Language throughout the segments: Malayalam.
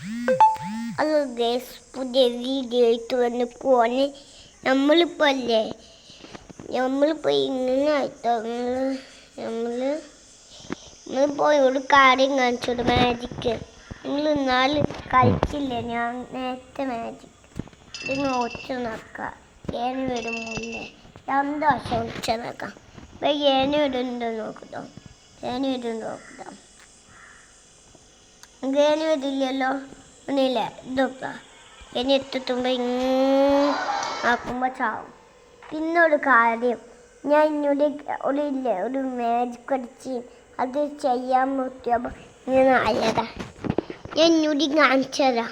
ഹലോ ഗൈസ്, പുതിയ വീഡിയോ ആയിട്ട് വന്ന് പോവാണ്. നമ്മളിപ്പോൾ ഇങ്ങനെ ആയിട്ടോ നമ്മളിപ്പോൾ ഒരു കാര്യം കാണിച്ചോളൂ. മാജിക്ക് നിങ്ങൾ ഇന്നാല് കളിച്ചില്ലേ? ഞാൻ നേരത്തെ മാജിക് ഇതിന് ഒച്ച നോക്കാം. ഏന് വരുമ്പോല്ലേ 2 വർഷം ഒച്ച നോക്കാം. ഇപ്പം ഏന് വരുന്നുണ്ടോ നോക്കട്ടോ. ഏന് വരുന്നുണ്ടോ നോക്കട്ടോ. ഏന് വരില്ലല്ലോ. ഒന്നുമില്ല. ഇതൊക്കെ ഇനി എത്തുമ്പോൾ ആക്കുമ്പോൾ ചാവും. പിന്നെ ഒരു കാര്യം, ഞാൻ ഇന്നോട് ഒരു മാജിക് അടിച്ച് അത് ചെയ്യാൻ പറ്റിയപ്പോൾ ഇങ്ങനെ ആയതാ. ഞാൻ ഇന്നോട് കാണിച്ചതാ.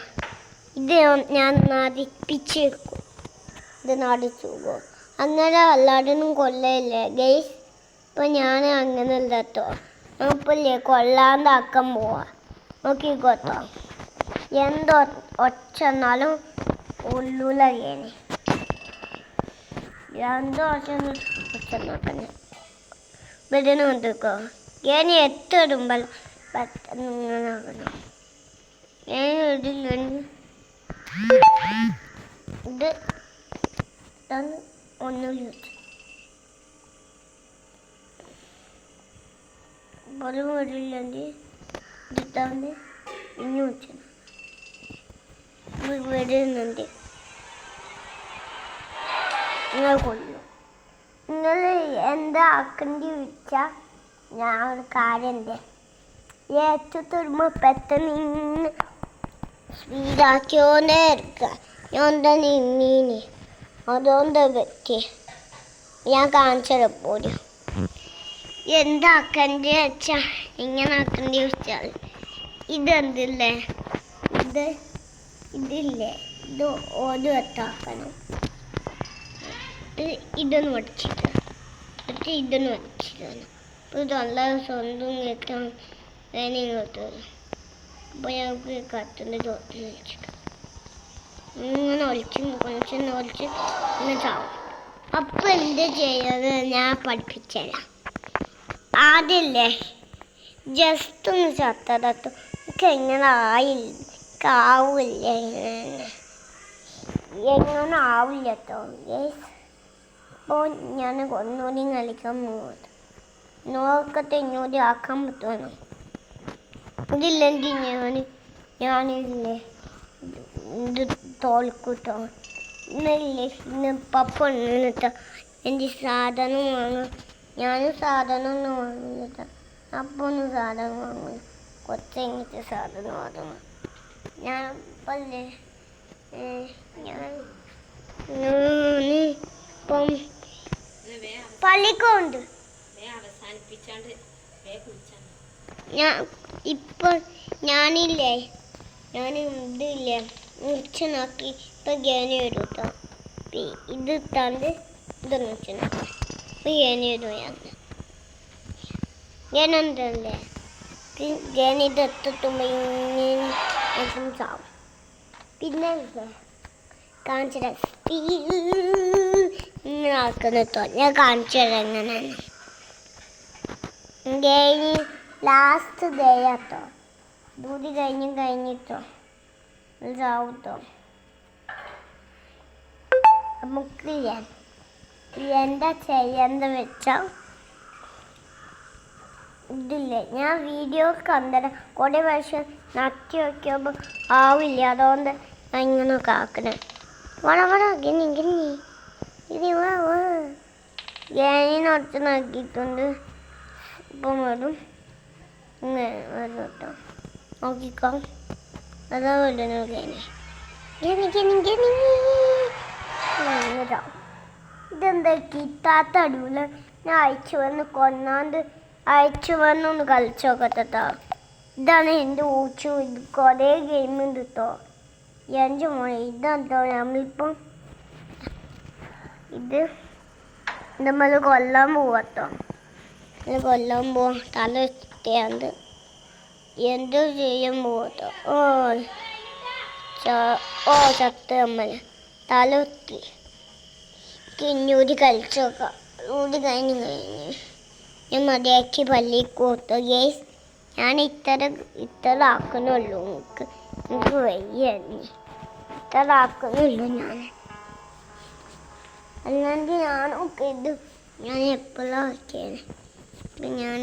ഇത് ഞാൻ നടിപ്പിച്ച് വെക്കും. ഇത് നടിച്ചു പോകും. അങ്ങനെ എല്ലാവരും കൊല്ലയില്ലേ ഗൈസ്. ഇപ്പം ഞാൻ അങ്ങനെ അല്ല കേട്ടോ. നമ്മളിപ്പോൾ കൊല്ലാണ്ടാക്കാൻ പോവാ. നോക്കിക്കോട്ടോ. എന്തോ ഒച്ച എന്നാലും ഉള്ളൂല ഏനെ. എന്തോ ഒച്ച നോക്കണേ വരുന്നുണ്ടോ. ഏനി എത്തിടുമ്പോൾ പെട്ടെന്ന് ഇങ്ങനെ ആകണം. ഏനി ഇടില്ല. ഇത് ഒന്നുമില്ല. ബലം വരില്ലെങ്കിൽ ഇതിട്ടാണ്ട് ഇനി വെച്ചത് വരുന്നുണ്ട്. നിങ്ങൾ കൊല്ലും. നിങ്ങൾ എന്താ ആക്കേണ്ടി വെച്ചാൽ ഞാൻ ഒരു കാര്യം ഉണ്ട്. ഏറ്റത്തുമ്പോൾ പെട്ടെന്ന് ഇന്ന് സ്പീഡാക്കിയോണ്ടേ ഇരിക്കുക. ഞാൻ തന്നെ ഇന്നീന് അതുകൊണ്ട് പറ്റി ഞാൻ കാണിച്ചത് പോലും. എന്താക്കേണ്ടി വെച്ചാൽ ഇങ്ങനെ ആക്കേണ്ടി വെച്ചാൽ ഇതെന്തില്ലേ, ഇതില്ലേ, ഇത് ഓരോ എത്താക്കണം. ഇതൊന്ന് പഠിച്ചിട്ട് എന്നിട്ട് ഇതൊന്ന് പഠിച്ചിട്ടാണ്. അപ്പോൾ ഇതല്ല സ്വന്തം കേട്ടാൻ വേനിങ്ങോട്ട്. അപ്പോൾ ഞങ്ങൾക്ക് കത്തിൻ്റെ ചോട്ടിൽ വെച്ചിട്ട് ഇങ്ങനെ ഒളിച്ച് ഇങ്ങനെ ചാവും. അപ്പം എന്ത് ചെയ്യുന്നത് ഞാൻ പഠിപ്പിച്ചുതരാം. ആദ്യമല്ലേ ജസ്റ്റ് ഒന്ന് ചത്തതത്തു എനിക്ക് എങ്ങനെ ആവില്ല. എങ്ങനെ ആവില്ല കേട്ടോ ഗൈസ്. അപ്പോൾ ഞാൻ ഒന്നുകൂടി കളിക്കാൻ പോകുന്നത്. നോക്കത്തെ ഇങ്ങോട്ട് ആക്കാൻ പറ്റുമോ. ഇതില്ലെങ്കിൽ ഞാനില്ലേ ഇത് തോൽക്കൂട്ടോ. ഇന്നില്ലേ ഇന്ന് പപ്പ ഉണ്ണിട്ടോ എൻ്റെ സാധനം വാങ്ങാം. ഞാനും സാധനം ഒന്നും വാങ്ങുന്നില്ല. അപ്പോൾ ഒന്ന് സാധനം വാങ്ങുന്നു. കൊച്ചെങ്ങിട്ട് സാധനം വാങ്ങണം. ഞാൻ ഇപ്പല്ലേ ഇപ്പം പള്ളിക്കുണ്ട്. ഞാനില്ലേ ഇതില്ലേ മുറിച്ച് നോക്കി ഇപ്പം ഗേനി വരും കേട്ടോ. ഇത് ഇട്ടാണ്ട് ഇതൊന്ന് വെച്ച് നോക്കാം. ഇപ്പം ഗേനി വരും. ഗേനെന്തല്ലേ ഗേനി ഇത് എത്തുമ്പോൾ ഇങ്ങനെ ചാവും. പിന്നെ കാണിച്ചിട്ട് ഇങ്ങനെ ആക്കുന്നോ ഞാൻ കാണിച്ചു തരാം എങ്ങനെയാണ്. ഗേനി ലാസ്റ്റ് ദയാട്ടോ. ഡൂടി കഴിഞ്ഞിട്ടോ ചാവട്ടോ. നമുക്ക് എന്താ ചെയ്യേണ്ടത് വെച്ചാൽ ഇതില്ലേ ഞാൻ വീഡിയോ കണ്ടത് കുറേ പ്രാവശ്യം നട്ടി വയ്ക്കുമ്പോൾ ആവില്ല. അതുകൊണ്ട് ഞാൻ ഇങ്ങനെയൊക്കെ ആക്കണേ. ഗിന്നി ഇത് ഗേനിനൊട്ട് നോക്കിയിട്ടുണ്ട്. ഇപ്പം വരും ഇങ്ങനെ വരും കേട്ടോ. നോക്കിക്കോ അതാ വരുന്നു ഗേനി. ഇതെന്താ കിട്ടാത്ത അടിപൊളി. ഞാൻ അയച്ചു വന്ന് കൊന്നാണ്ട് അയച്ചു വന്നൊന്ന് കളിച്ചു നോക്കട്ടോ. ഇതാണ് എൻ്റെ ഊച്ചു. ഇത് കുറേ ഗെയിമുണ്ട് കേട്ടോ. എൻ്റെ മോനെ ഇതെന്തോ നമ്മളിപ്പം ഇത് നമ്മൾ കൊല്ലാൻ പോവാട്ടോ. കൊല്ലാൻ പോവാം. തല വെച്ചാണ്ട് എന്തോ ചെയ്യാൻ പോവാട്ടോ. ചത്ത് നമ്മൾ തല കുത്തി ഇഞ്ഞൂടി കളിച്ചു നോക്കാം. ഊടി കഴിഞ്ഞ് ഞാൻ മതിയാക്കി പള്ളിക്ക് കൊടുത്തു ഗേസ്. ഞാൻ ഇത്ര ആക്കുന്നുള്ളൂ. എനിക്ക് വയ്യ, ഇത്ര ആക്കുന്നുള്ളൂ ഞാൻ. അല്ലെങ്കിൽ ഞാനൊക്കെ ഇത് ഞാൻ എപ്പോഴും ആക്കിയത്. ഇപ്പം ഞാൻ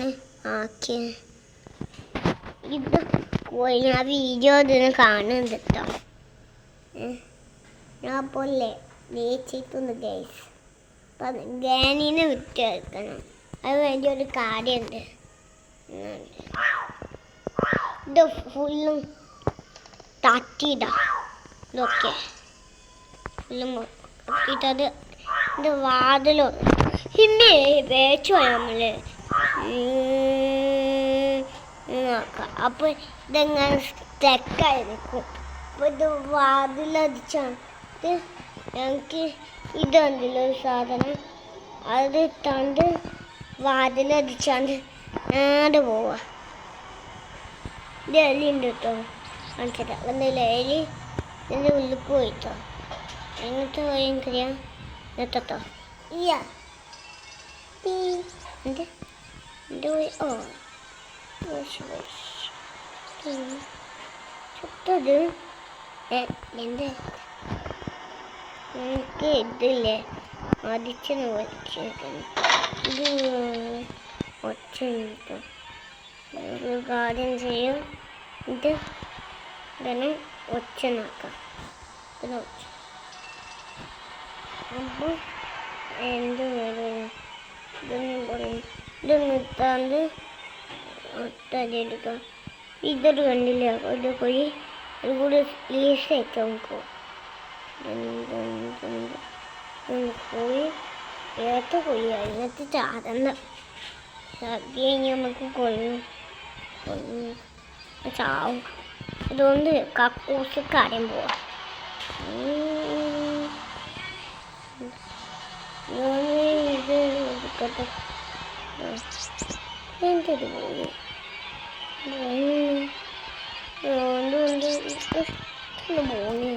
ആക്കിയത് ഇത് പോയി ഞാൻ വീഡിയോ ഇതിന് കാണുന്നുണ്ട് കേട്ടോ. ഞാൻ അപ്പോൾ ലേച്ചിട്ടുണ്ട് ഗൈസ്. അപ്പം ഗാനീനെ വിറ്റ് വെക്കണം. അത് വേണ്ടി ഒരു കാര്യമുണ്ട്. ഇത് ഫുള്ളും തട്ടിയിടാം. ഇതൊക്കെ ഫുള്ളും തട്ടിയിട്ടത് ഇത് വാതിലോ പിന്നെ വേച്ചു പോയി നമ്മൾ നോക്കാം. അപ്പോൾ ഇതെങ്ങനെ സ്റ്റക്കായി നിൽക്കും. അപ്പോൾ ഇത് വാതിലടിച്ചാണ് ഞങ്ങൾക്ക് ഇതുണ്ടല്ലോ ഒരു സാധനം, അത് ഇട്ടാണ്ട് വാതിലടിച്ചാണ്ട് നേരെ പോവുക. ഇത് എലി ഉണ്ട് കേട്ടോ, കാണിച്ചിട്ട് വന്നില്ല. എലി ഇതിൻ്റെ ഉള്ളിൽ പോയിട്ടോ. എങ്ങനത്തെ പോയി എനിക്കറിയാം. നിർത്തട്ടോ. ഇല്ല എൻ്റെ പോയി. ഓ ചുട്ടത് എൻ്റെ എനിക്ക് ഇതില്ലേ അടിച്ചെന്ന് വലിച്ചേക്കുന്നു. ഇത് ഒച്ച കിട്ടും. ഒരു കാര്യം ചെയ്യും. ഇത് ഇങ്ങനെ ഒച്ച നോക്കാം. ഇതിന് ഒച്ച അപ്പോൾ എന്ത് ഇതൊന്നും പറയും. ഇതൊന്നും ഇട്ടാണ്ട് ഒട്ടടിയെടുക്കാം. ഇതൊരു കണ്ടില്ല, ഒരു കോഴി ഒരു കൂടി ലീസായിട്ട് നമുക്ക് കോഴി ഏത്ത കോഴി അതിനകത്ത് ചാടണ്ട. ചാടി കഴിഞ്ഞാൽ നമുക്ക് കൊല്ലും ചാവും. അതുകൊണ്ട് കക്കൂസ് കാര്യം പോവാം. ഇത് എടുക്കട്ടെ. എന്തൊരു പോയി പോണി